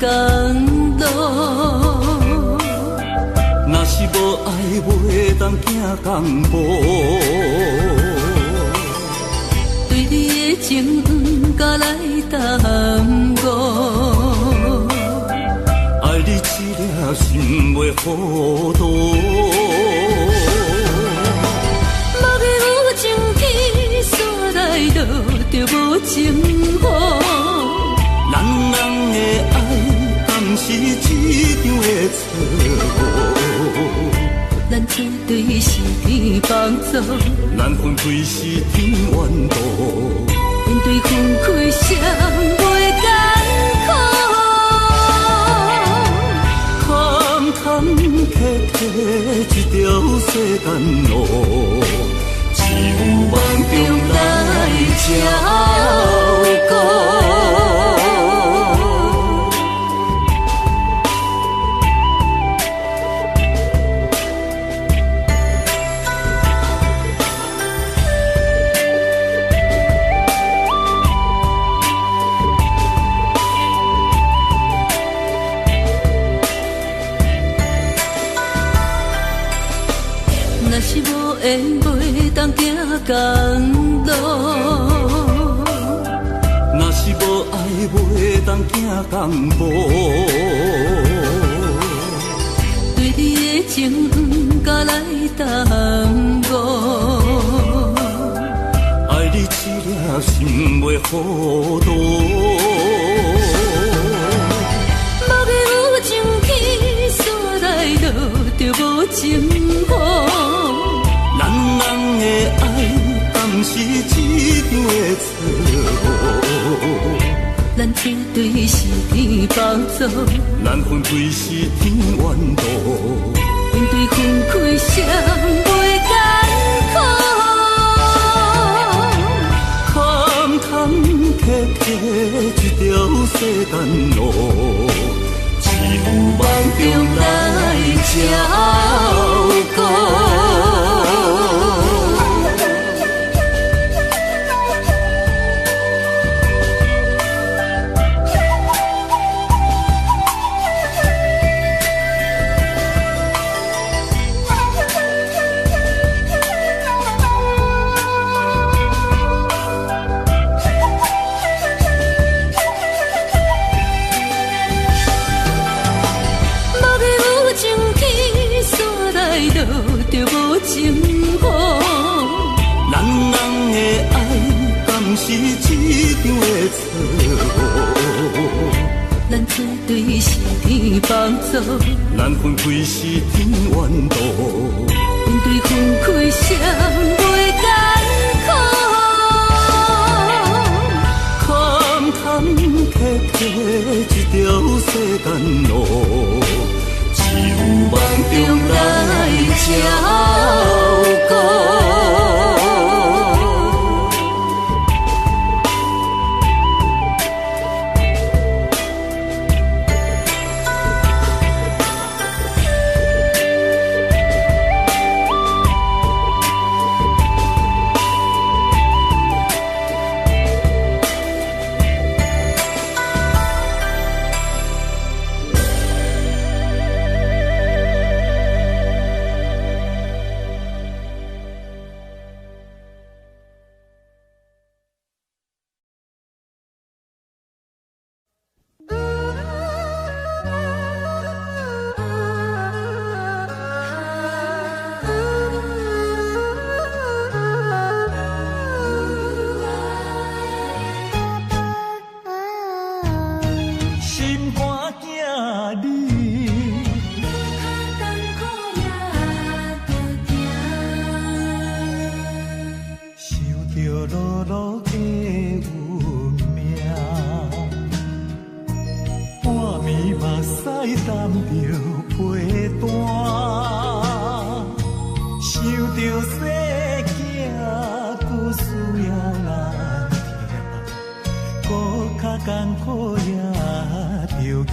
公路。若是无爱，袂当行公步。对你的情不敢来耽误，爱你一粒心袂糊涂。莫讲有情天煞来落，就无情雨。咱人的爱，敢是一场的错误？咱作对是天帮助，咱分开是天缘路。面对分开，谁袂艰苦？坎坎坷坷一条世间路，只有梦中来照顾。缘袂当行公路，若是无爱袂当行公步。对你的情不敢来耽误，爱你一粒心袂糊涂。莫讲有情天煞来落，就无情雨。人的爱，敢是一场的错误？咱作对是天帮助，咱分开是天缘路。面对分开，谁袂艰苦？坎坎坷坷一条世间路，只有梦中来照顾。就无情雨，咱人的爱，敢是一场的错误？咱作对是天帮助，咱分开是天缘路。面对分开，谁袂艰苦？坎坎坷坷一条世间路，只有梦中来照顾。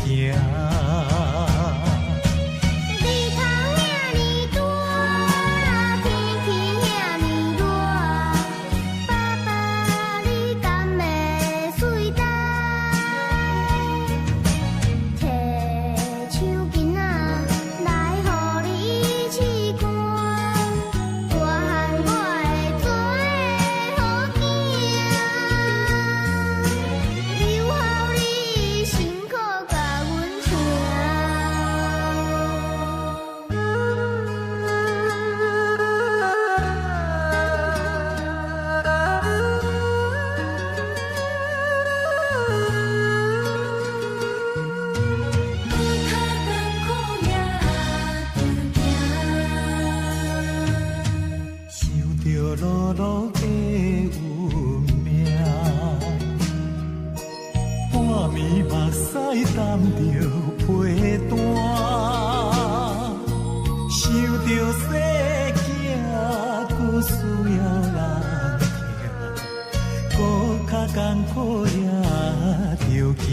天陪伴，想着世界搁需要人疼，搁较艰苦也着行。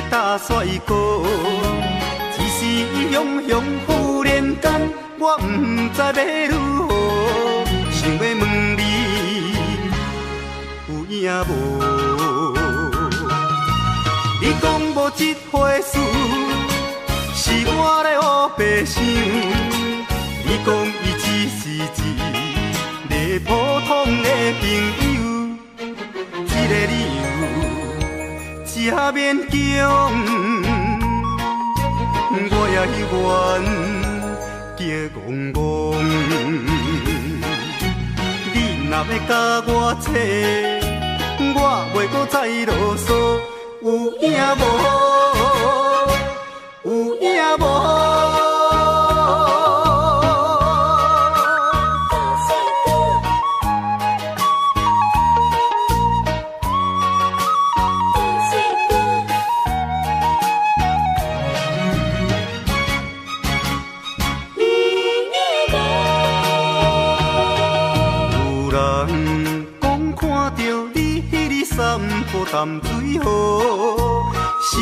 大帅哥，只是伊雄雄忽然间，我不知要如何，想要问你有影无？你讲无这回事，是我咧胡白想。你讲伊只是一个普通的朋友，这个理由。也勉强，我也愿叫戆戆。你若要甲我扯，我袂搁再啰嗦。有影无？有影无？淡水河，身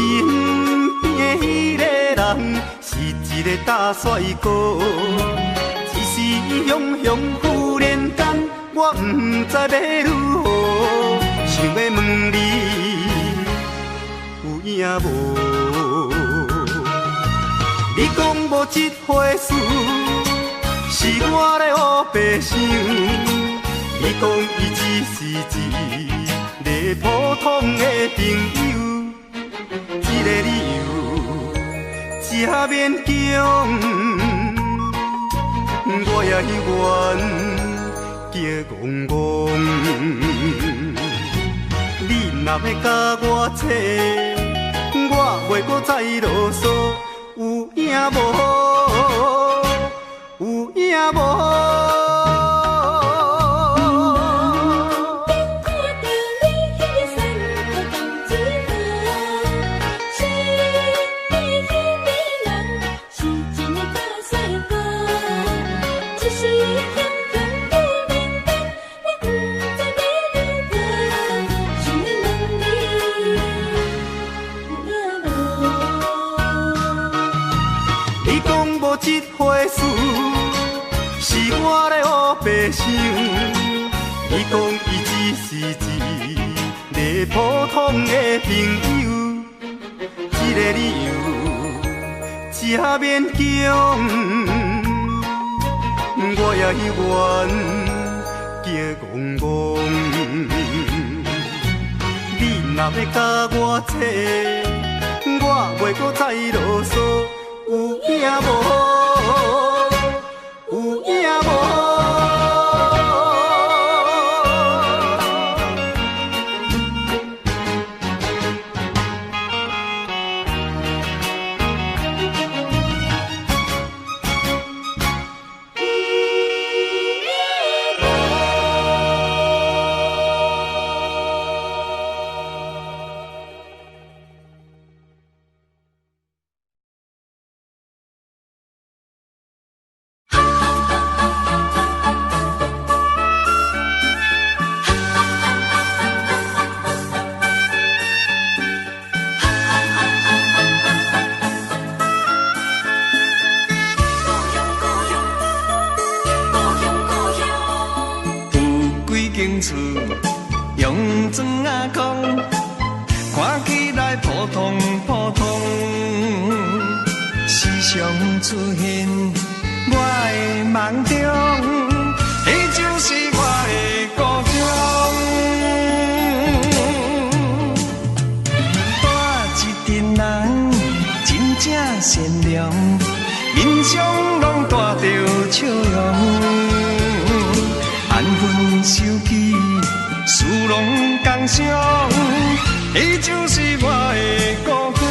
边的迄个人是一个大帅哥，只是伊雄雄忽然间，我不知要如何，想要问你有影无？你讲无这回事，是我咧胡白想。你讲伊只是一个普通的朋友，这个理由也勉强，我也愿叫戆戆。你若要甲我扯，我袂搁再啰嗦。有影无？有影无？想，伊讲伊只是一个普通的朋友，这个理由真勉强，我也犹原叫戆戆。你若要甲我扯，我袂搁再啰嗦，有影无？有影无？用砖仔空，看起来普通普通，时常出现我的梦中，迄就是我的故乡。带一群人真正善良，面上拢带着笑容。安分守己，殊荣共赏，伊就是我的故乡。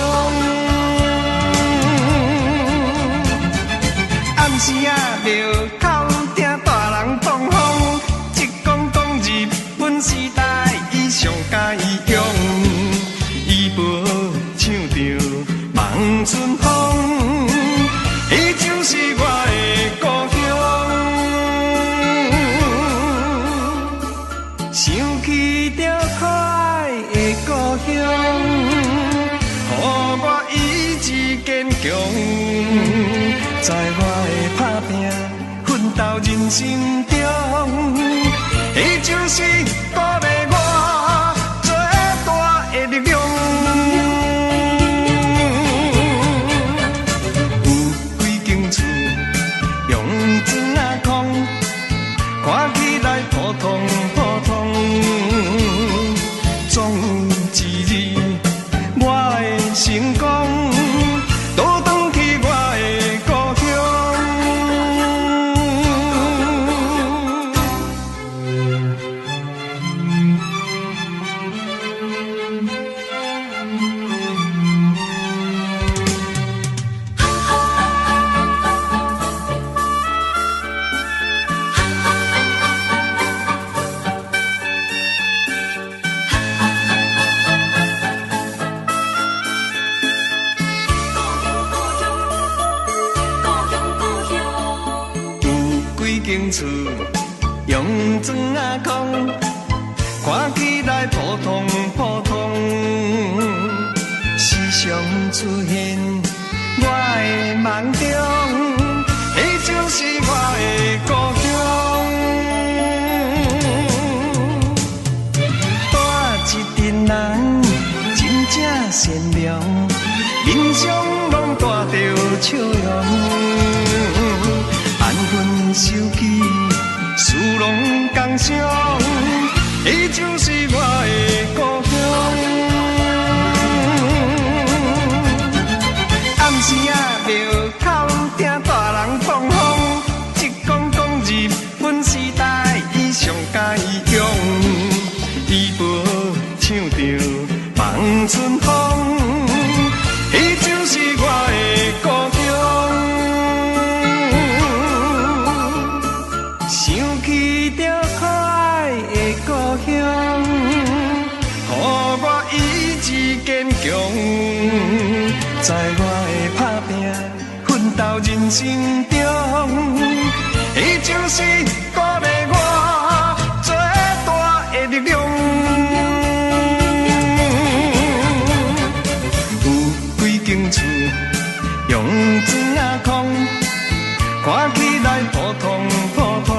暗时仔庙口顶大人放风，一讲日本时代伊上佳用，伊无唱着望春风，伊就是我的故乡。想起着可爱的故乡，予我意志坚强，在我的打拼奋斗人生中，伊就是鼓励我最大的力量。有几间厝用砖仔空，看起来普通。总有一日，我会成功，倒转去我的故乡。间厝用砖仔空，看起来普通普通，时常出现我的梦中，迄就是我的故乡。带一群人真正善良，面上拢带着笑容。安分守己，殊荣共赏，伊就是我的故乡。暗时仔庙口顶大人放风，一讲日本时代伊上佳用，伊无唱着望春风，伊就是我的故乡。想起着可爱的故乡，予我意志坚强，在我的打拼奋斗人生中，伊就是鼓励我最大的力量。有几间厝用砖仔空，看起来普通普通。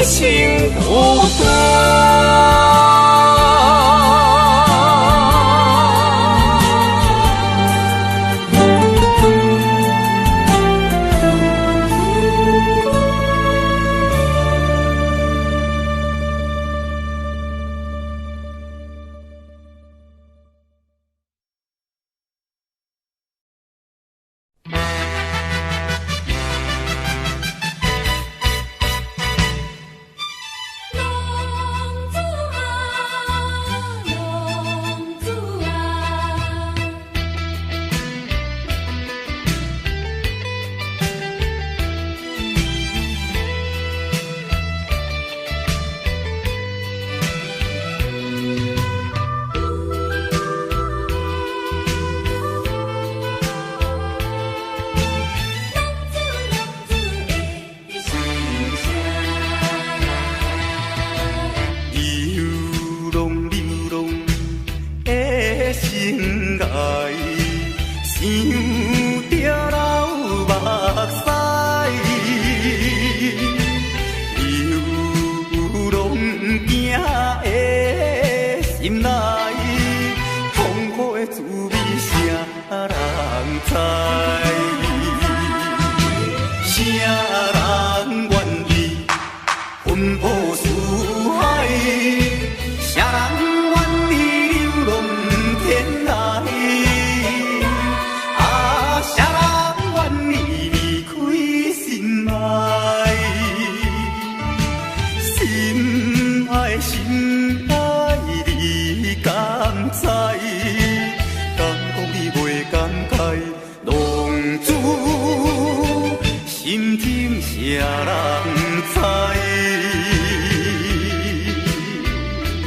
是我的故乡。浪子啊心爱，想着流目屎，流浪行的心内，痛苦的滋味谁人知？谁人愿意奔波四海？谁人愿意流浪天涯？啊，谁人愿意离开心爱？心爱心爱，你敢知？敢讲你袂感慨？浪子心情谁人知？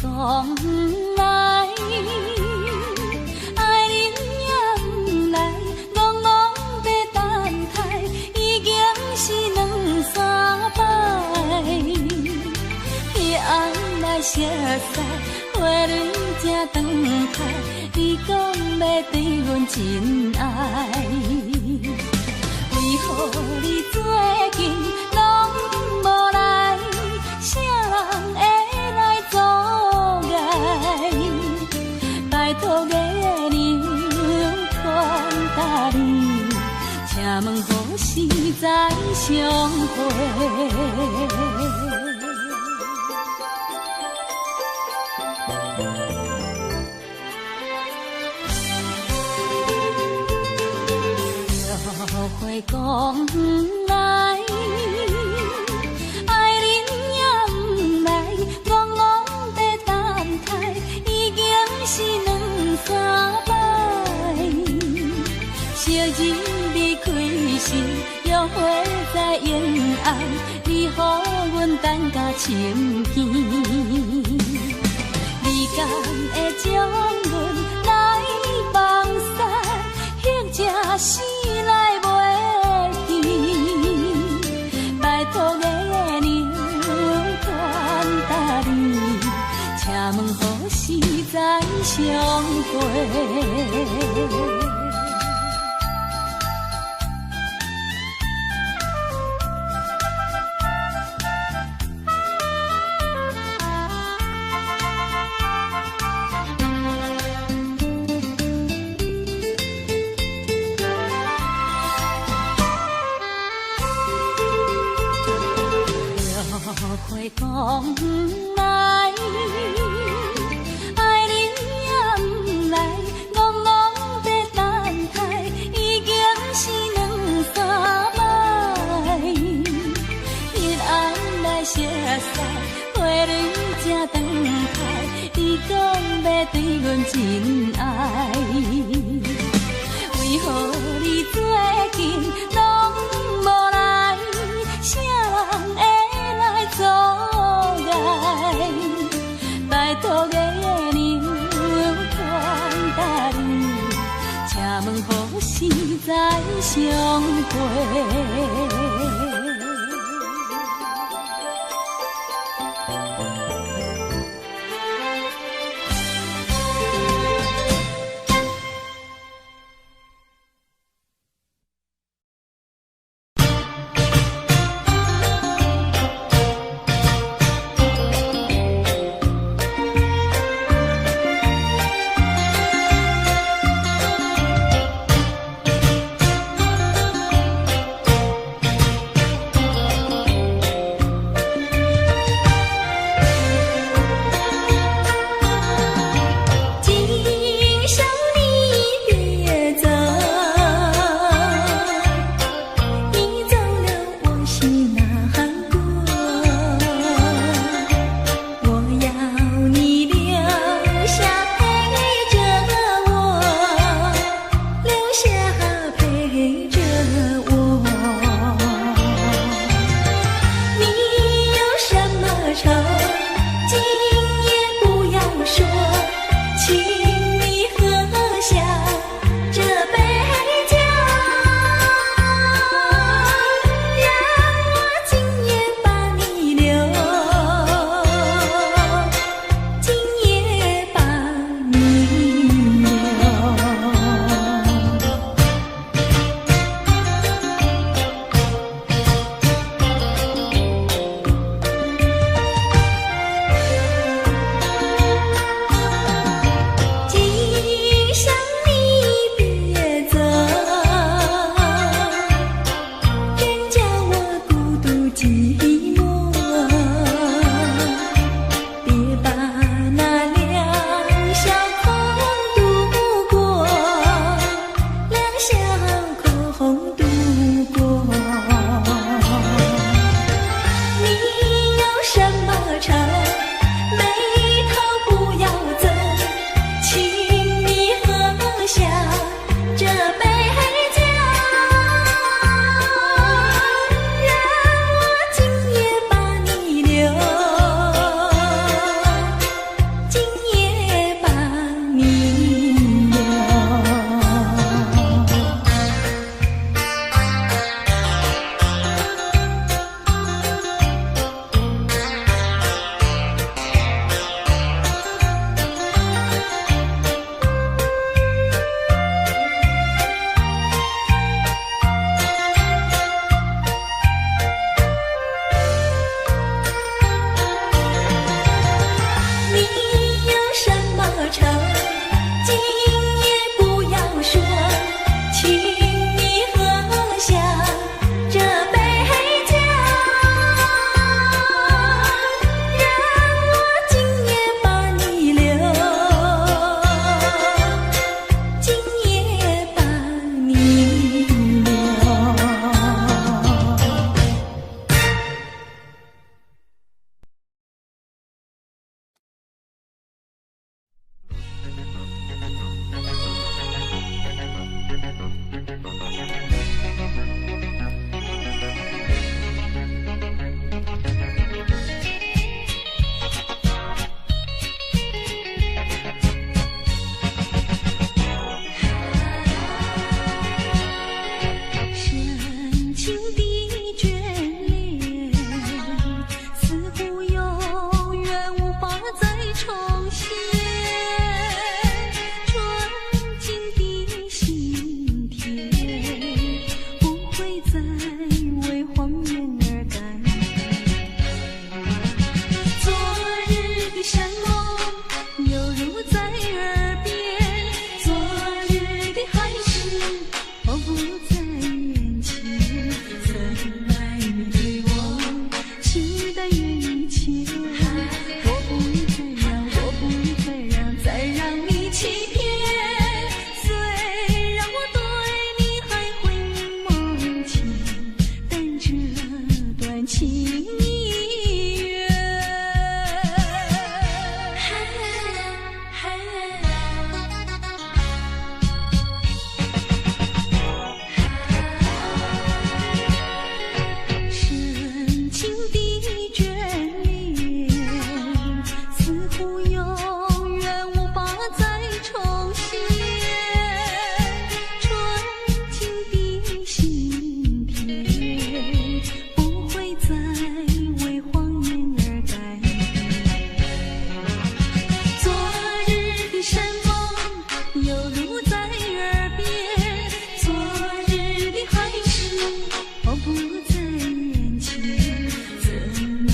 讲不来，爱人也不来，戆戆在等待，已经是两三摆。彼岸来熟悉，花蕊正长开，你讲要对阮真爱，为何你最近拢无来？啥人会？拜托月娘传达你，请问何时再相会？约会讲不来，爱人也不来，戆戆在等待，已经是两三摆。昔日离开时，约会在沿岸，你予阮等甲深更。你敢会将阮来放散，或者是来袂去？拜托月娘传达你，请问何时再相会？会讲不来，爱人也不来，戆戆在等待，已经是两三摆。彼岸来熟悉，花蕊正长开，你讲要对阮真爱，为何你最近拢无来？啥人会？阻碍，拜托月娘传达你，请问何时再相会？情的眷恋，似乎永远无法再重现。纯净的心田，不会再为谎言而改。昨日的山盟犹如在耳边，昨日的海誓都不在眼前。曾爱你对我期待与一切，我不愿再让，我不愿再让，再让你欺骗。虽然我对你还会梦见，但这段情意缘，深情的眷恋，似乎永远无法再重现。纯净的心田，不会再为谎言而改。昨日的山盟犹如在耳边，昨日的海誓都不在眼前。曾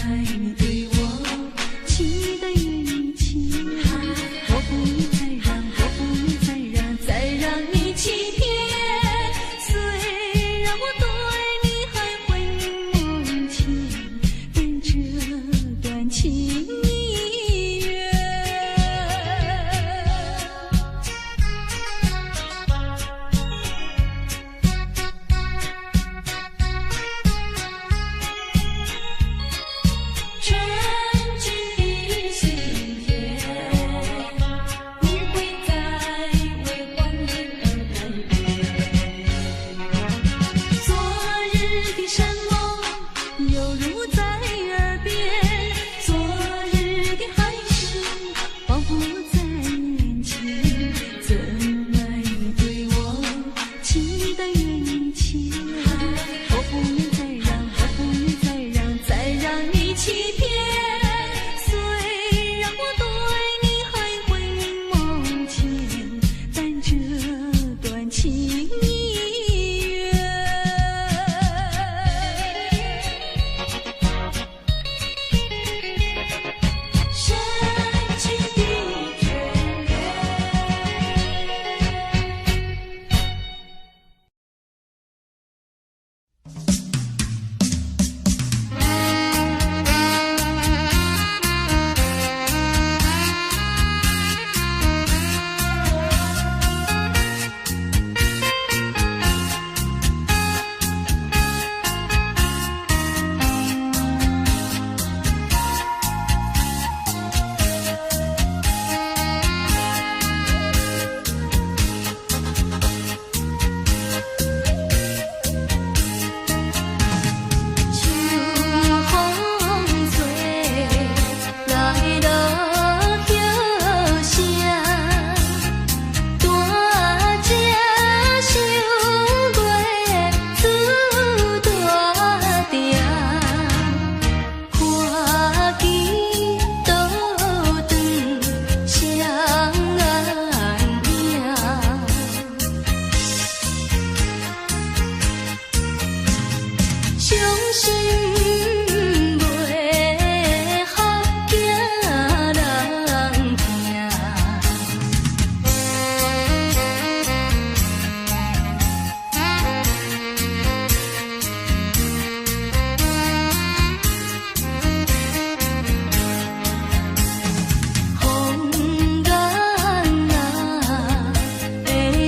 爱你对我期待与一切，我不愿再让，我不愿再让，再让你欺骗。虽然我对你还会梦见，但这段情意缘。纯净的心田，不会再为谎言而改变。昨日的山盟犹如在耳边，昨日的海誓仿佛在眼前。曾爱你对我期待与一切，我不愿再让，我不愿再让，再让你欺骗。虽然我对你还会梦见，但这段情意缘。深情的眷恋。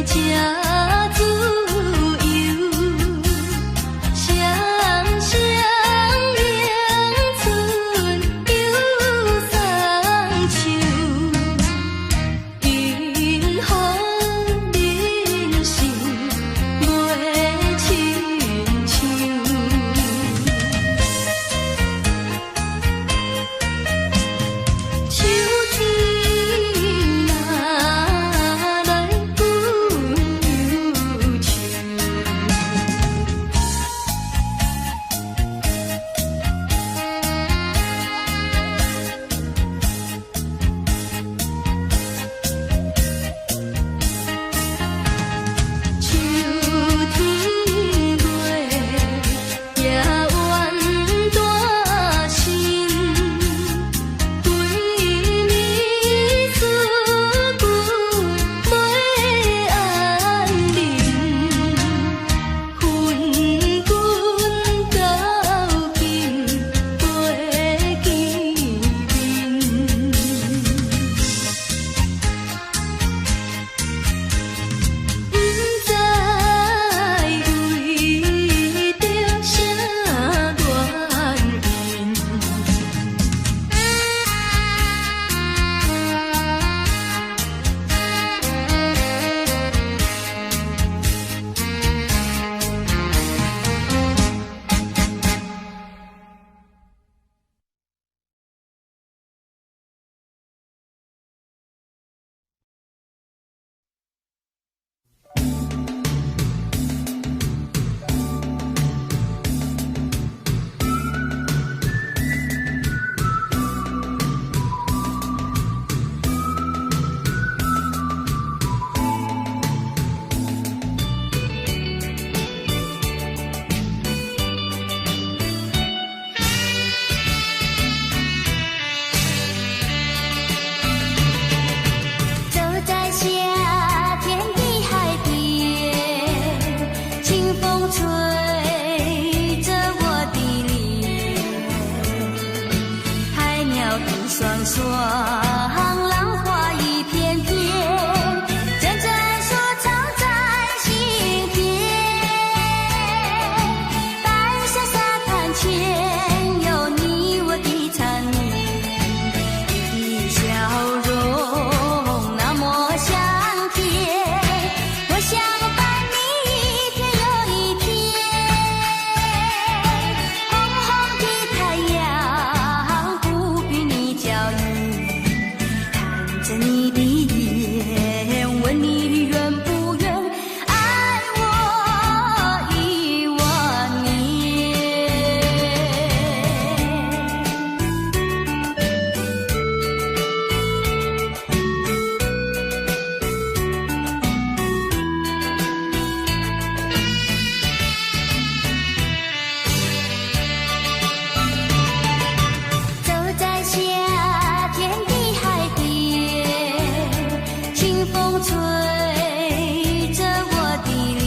家自由，想想。双双，浪花一片片，真正收藏在心田。白色沙滩前有你我的缠绵，你的笑容那么香甜，我想伴你一天又一天。红红的太阳不比你娇艳，看着你的眼，问你愿不愿爱我10000年。走在夏天的海边，清风吹着我的脸，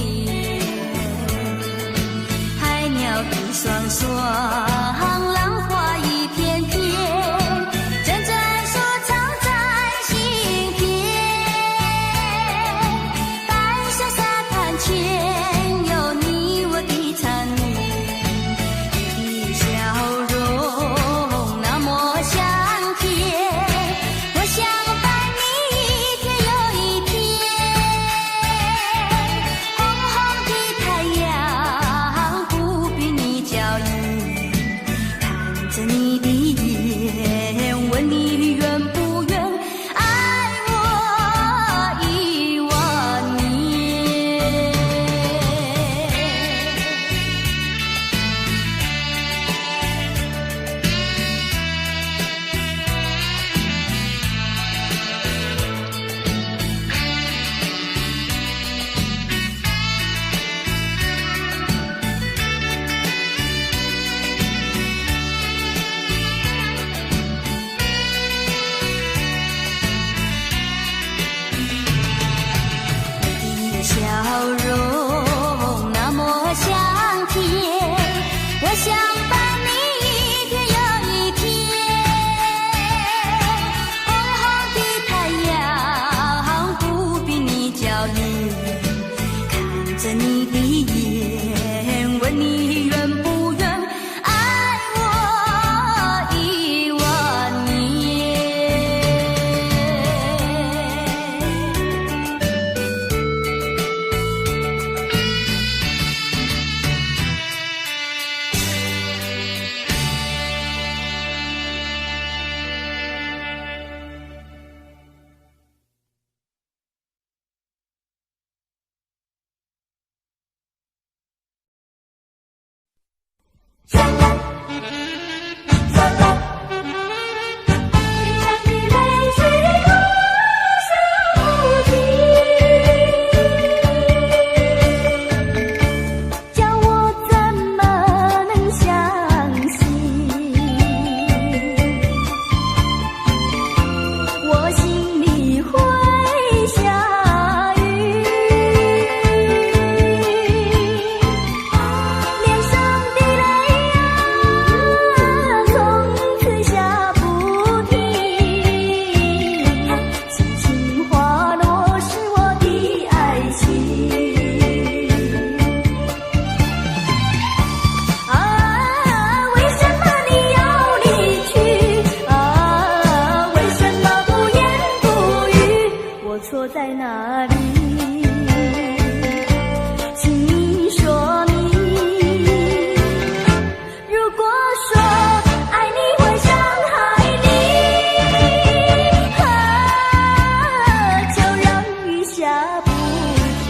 海鸟的双双，浪花一片片，真正收藏在心田。白色沙滩前有你我的缠绵，你的笑容那么香甜，我想伴你一天又一天。红红的太阳不比你娇艳，看着你的眼，问你愿不愿爱我10000年。你的笑容那么香甜，我想伴你一天又一天。红红的太阳不比你娇艳，看着你的眼，问你愿不愿爱我10000年。叫我怎么能相信？我心里会下雨，脸上的泪啊，从此下不停。轻轻滑落是我的爱情。为什么你要离去？为什么不言不语？我错在哪里？请你说明。如果说爱你会伤害你，就让雨下不停。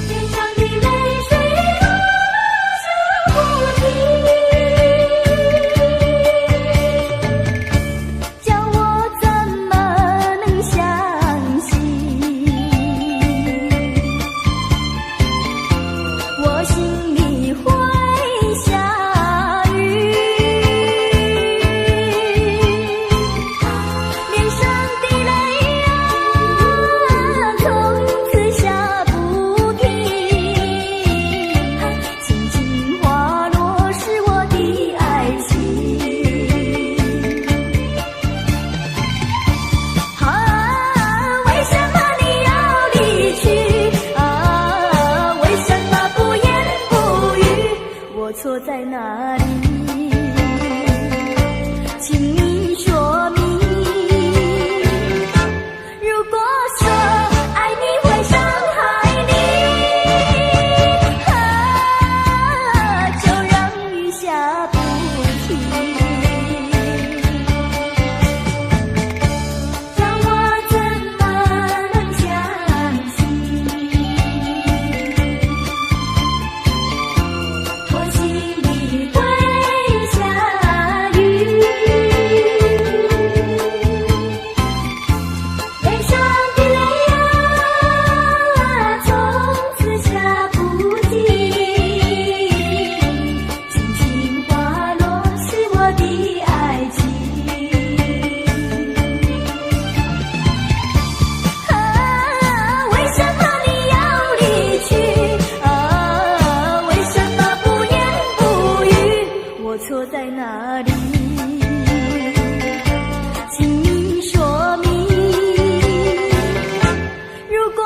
脸上的泪水落下不停，叫我怎么错在哪里？请你说明。如果说爱你会伤害你，就让雨下不停，让我怎么能相信？我心里会下雨，悲伤的泪啊，从此下不尽，轻轻滑落是我的爱情。为什么你要离去？为什么不言不语？我错在哪里？请你说明。如果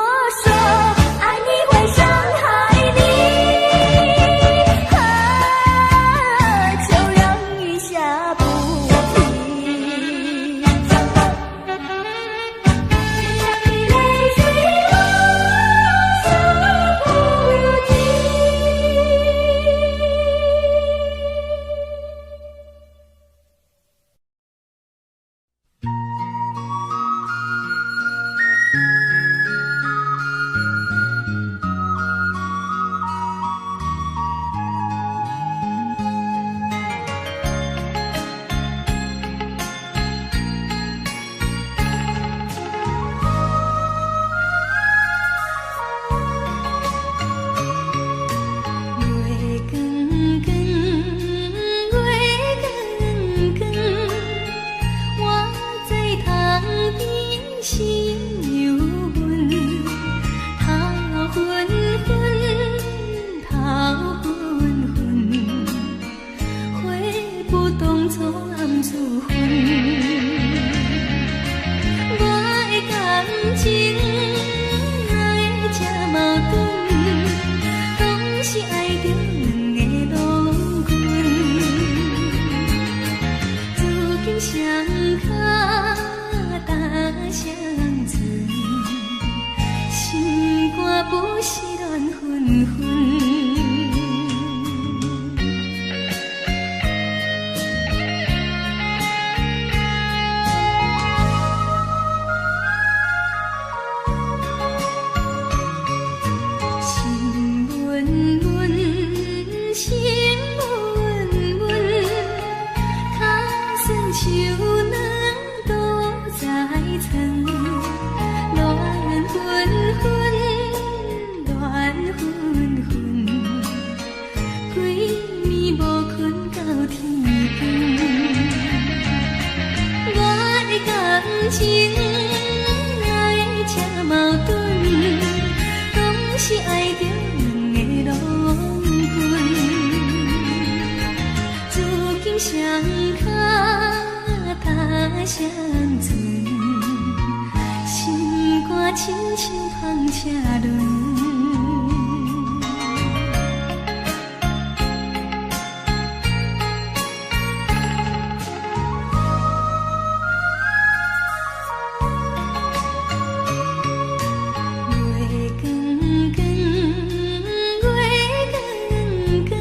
说爱你会伤害你，就让雨下不停，泪水落下不停。月光光，月光光，我在塘边心犹问，头昏昏，头昏昏，花不动作暗自昏，我的感情哪会这矛盾？总是爱着两个路棍，如今双脚踏双船，心肝不是乱纷纷。心温温，心温温，脚酸手软都在床，乱纷纷，乱纷纷，几暝无困到天光，我的感情哪会这矛盾？总是爱着两个路棍，如今双脚踏双船，心肝亲像风车轮。月光光，月光光，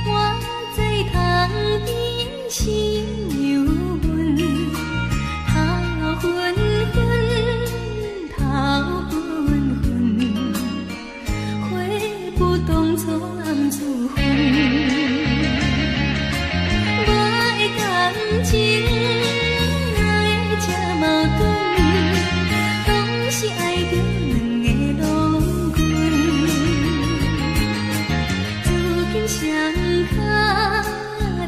我在塘边心犹问，头昏昏，头昏昏，花不动作暗自昏，我的感情哪会这矛盾？总是爱着两个路棍，如今双脚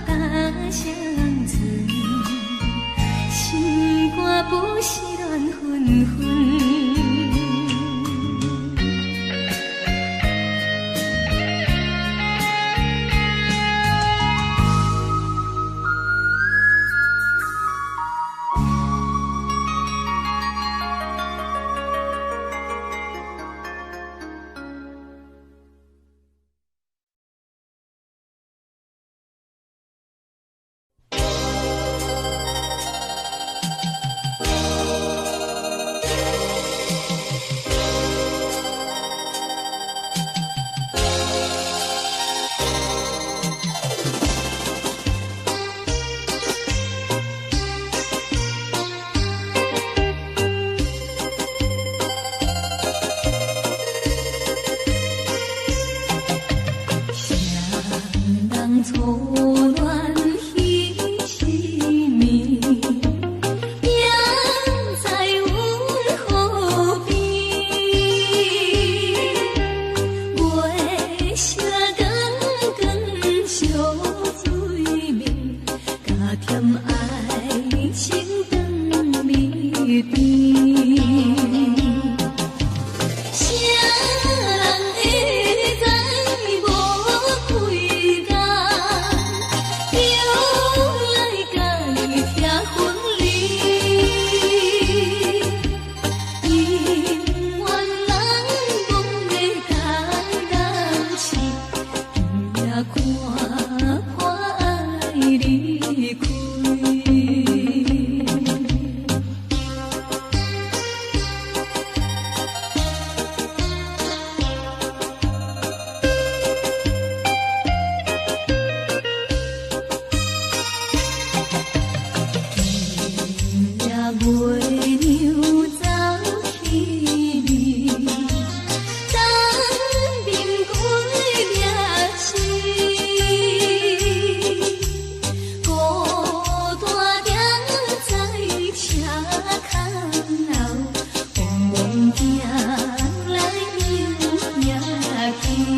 踏双船，心肝不是乱纷纷。天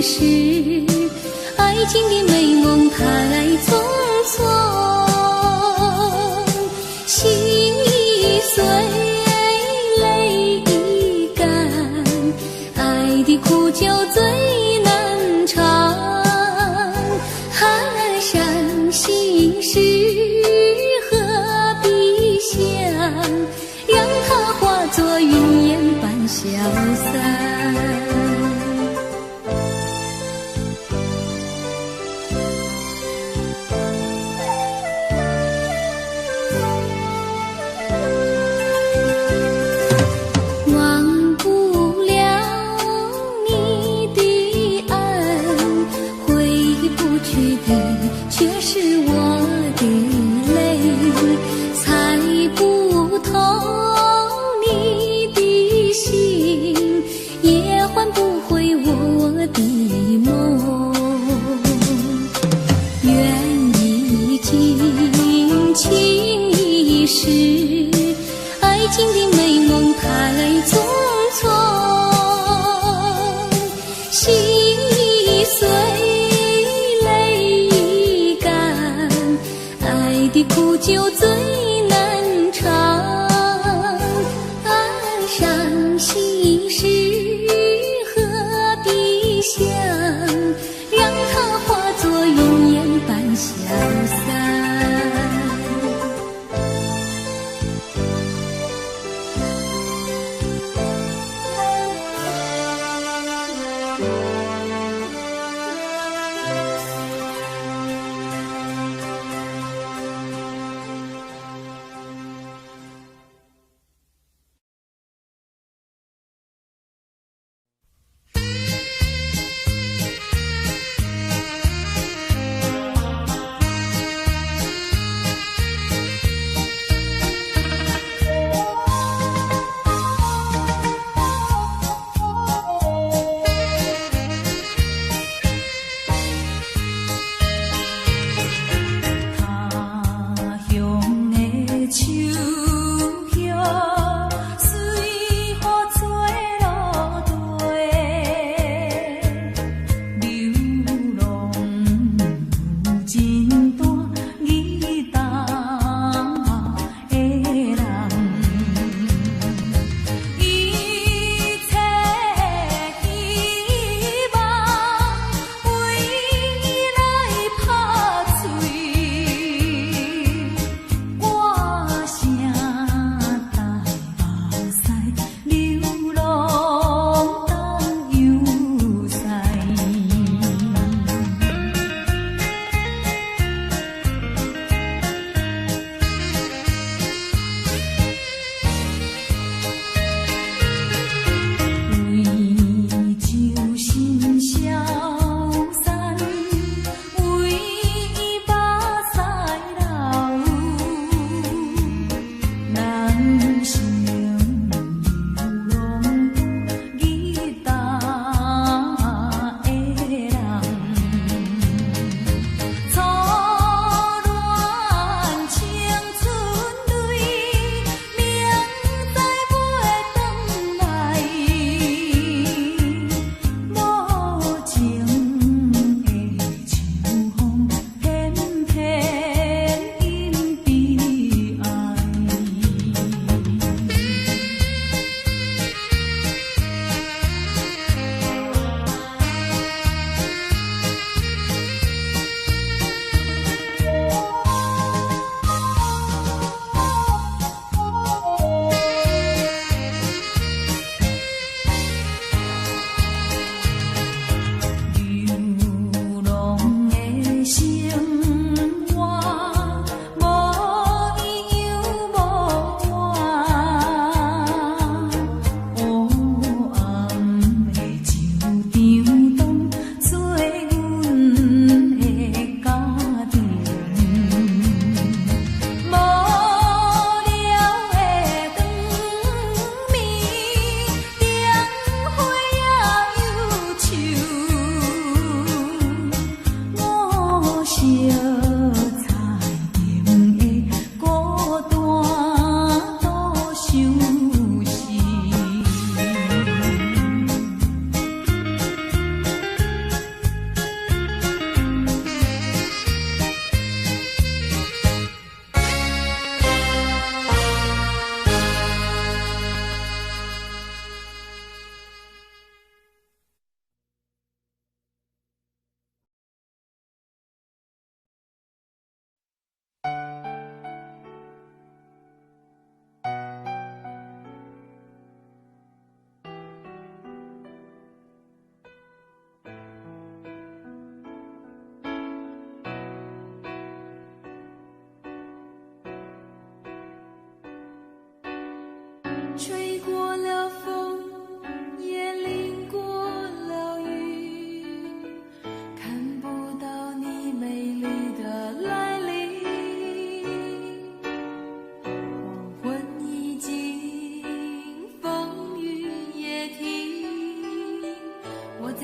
事，爱情的美梦太匆匆，心已碎，泪已干，爱的苦酒最难尝。伤心事何必想，让它化作云烟般消散。忘不了你的恩，回不去的却是我的泪，猜不透你的心，也换不回我的梦。缘已尽，情已逝，爱情的美梦太匆匆，心已碎，爱的苦酒最难尝。伤心事何必想，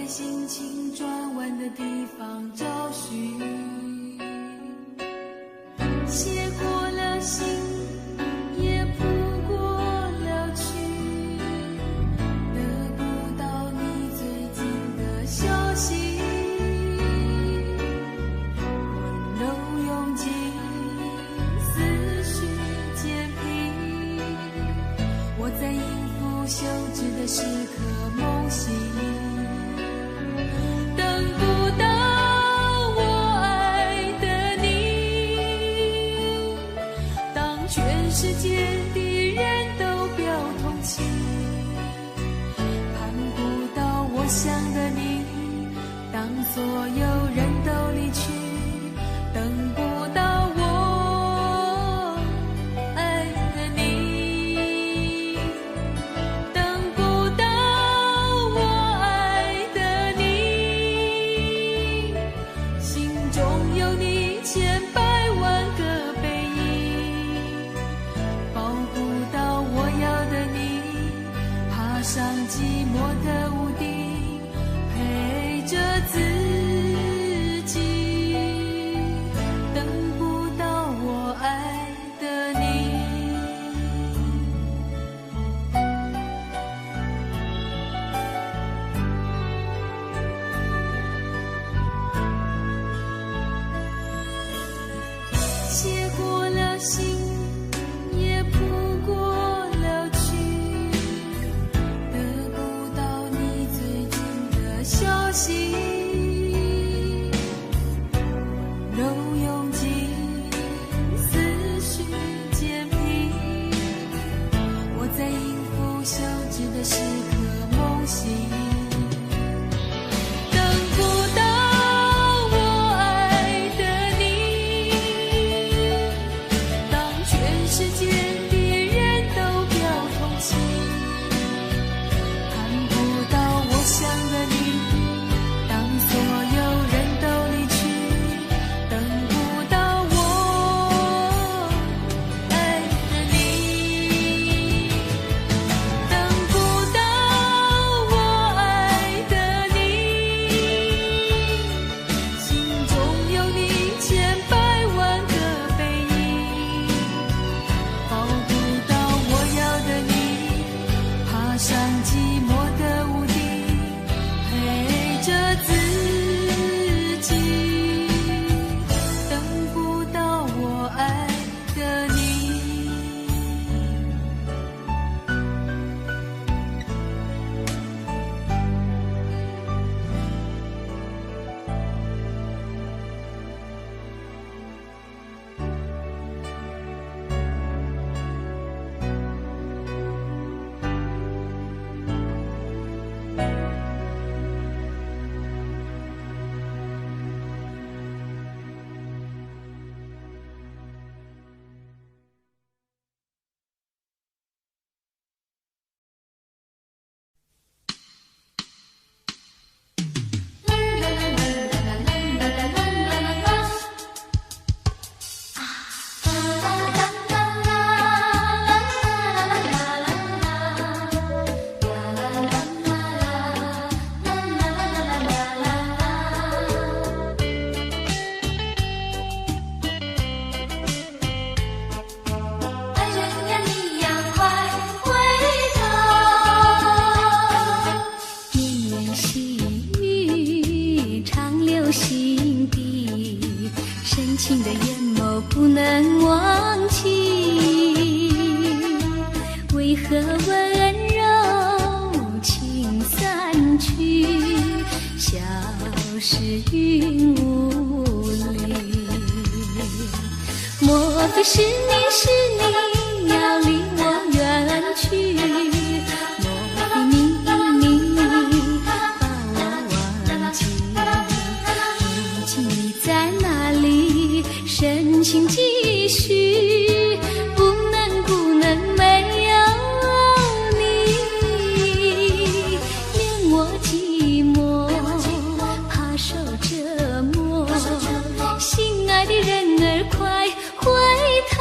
在心情转弯的地方找寻，写过了信，也谱过了曲，得不到你最近的消息，温柔拥挤，思绪渐平，我在应付休止的时刻梦醒，等不到我爱的你，当全世界的人都表同情，盼不到我想的你，当所有人都离去，等不到我爱的你，等不到我爱的你，心中有你千百万个背影，抱不到我要的你，爬上寂寞的屋顶，陪着自己，等不到我爱的你。写过了信，也谱过了曲，得不到你最近的消息，柔拥挤，思绪渐平，我在应付休止的时刻梦醒，等不到我爱的你，当全世界的人都表同情，盼不到我想的你，当所有人都离去，等不到我爱的你，等不到我爱的你，心中有你千百万个背影，抱不到我要的你，爬上寂寞的屋顶，陪着自己，等不到我爱的你。爱人呀，你呀，快回头！绵绵细雨长流心底，深情的眼眸不能忘记。为何温柔情散去，消失云雾里？莫非是你要离我远去？莫非你把我忘记？如今你在哪里？深情继续，不能没有你，免我寂寞，怕受折磨。心爱的人儿，快回头！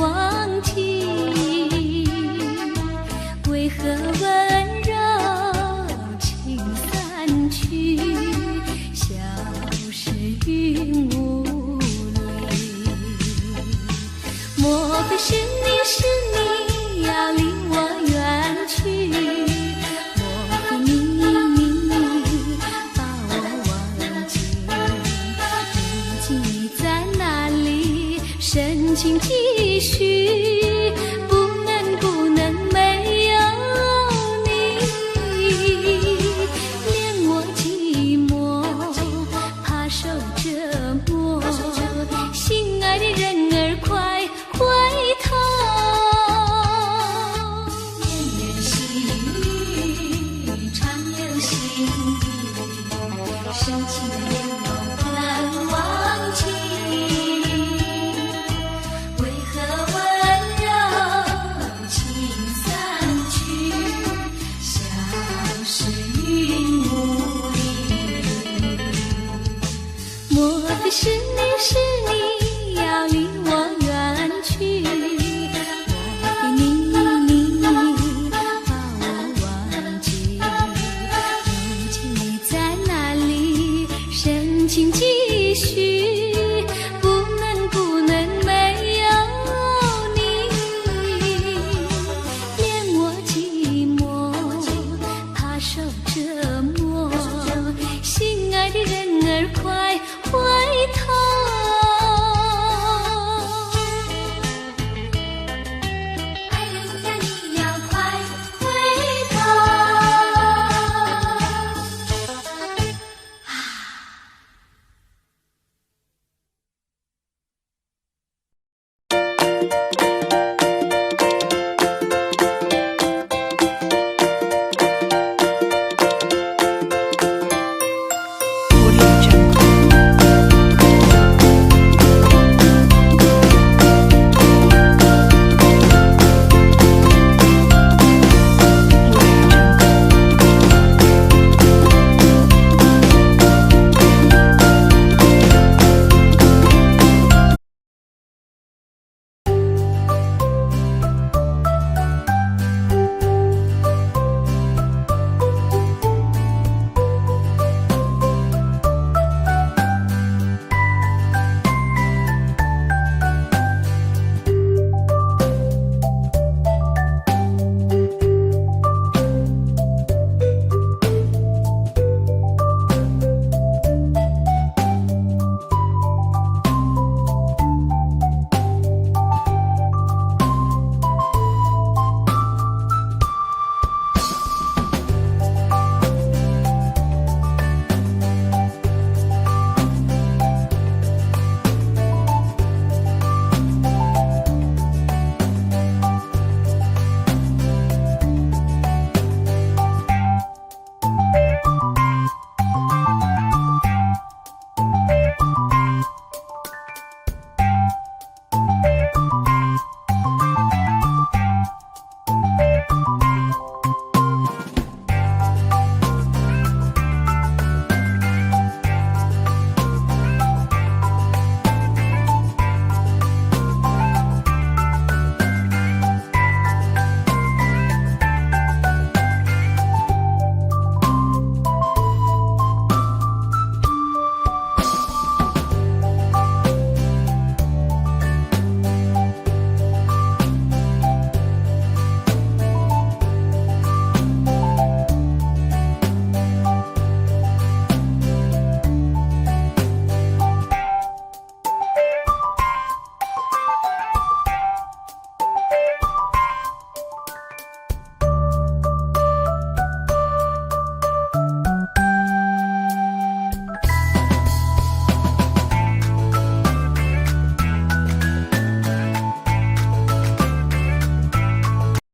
忘记，为何温柔情散去，消失云雾里？莫非是你，是你。